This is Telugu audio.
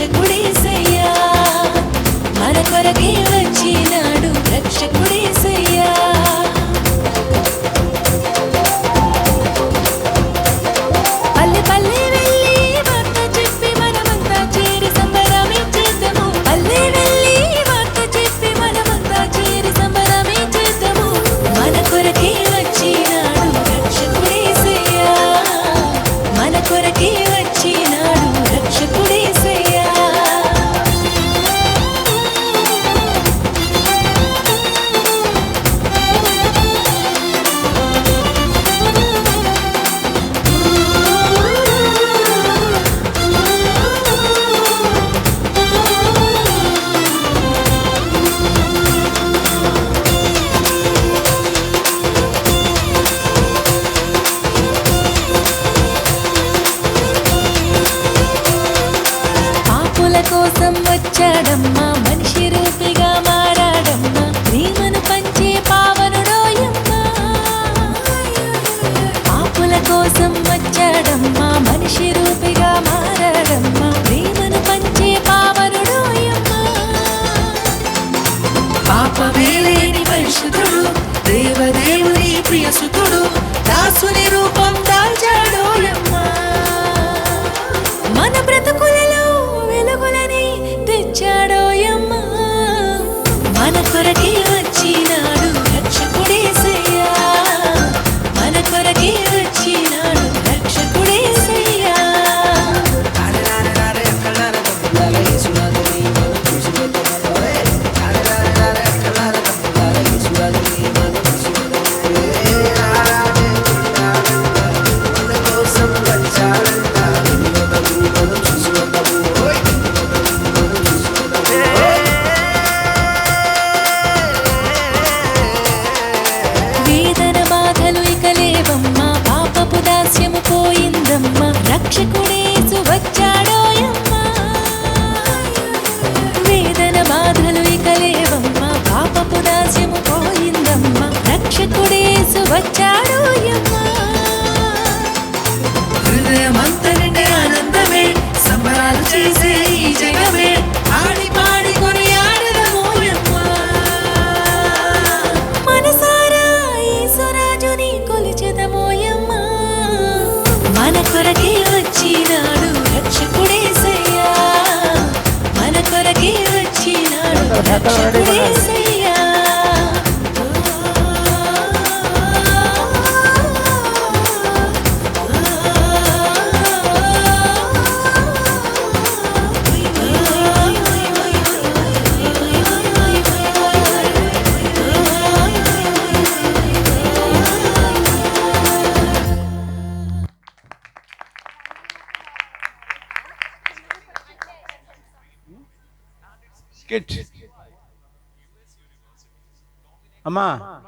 రక్షకుడేసయ్యా మన కొరకే వచ్చినాడు రక్షకుడేసయ్యా పల్లె పల్లె వెళ్ళి వార్త చెప్పి మనమంతా చేరి సంబరమించేద్దాము పల్లె వెళ్ళి వార్త చెప్పి మనమంతా చేరి సంబరమించేద్దాము మన కొరకే వచ్చినాడు రక్షకుడేసయ్యా మన కొరకే వచ్చినాడు రక్షకుడేసయ్యా పాపుల కోసం వచ్చాడమ్మా మనిషి రూపిగా మారాడమ్మా ప్రేమను పంచే పావనుడోయమ్మా పాపుల కోసం వచ్చాడమ్మా మనిషి రూపిగా మారాడమ్మా ప్రేమను పంచే పావనుడోయమ్మా పాపమే లేని పరిశుద్ధుడు దేవదేవుని ప్రియసుతుడు దాసుని రూపం దాల్చాడోయమ్మా మన బ్రతుకులలో వెలుగులని తెచ్చాడోయమ్మా మన కొరకే వచ్చినాడు రక్షకుడేసయ్యా మన కొరకే వచ్చినాడు రక్షకుడేసయ్యా వేదన బాధలు ఇక లేవమ్మా పాపపు దాస్యము పోయిందమ్మా రక్షకుడేసు వచ్చాడోయమ్మా వేదన బాధలు ఇక లేవమ్మా పాపపు దాస్యము పోయిందమ్మా రక్షకుడేసు వచ్చాడోయమ్మా హృదయమంత నిండే ఆనందమే సంబరాలు చేసే ఈ జగమే ఆడి పాడి కొనియాడదమోయమ్మా మనసారా యేసురాజుని కొలిచెదమోయమ్మా మన కొరకే వచ్చినాడు రక్షకుడేసయ్యా మన కొరకే వచ్చినాడు రక్షకుడేసయ్యా స్కిట్ అమ్మా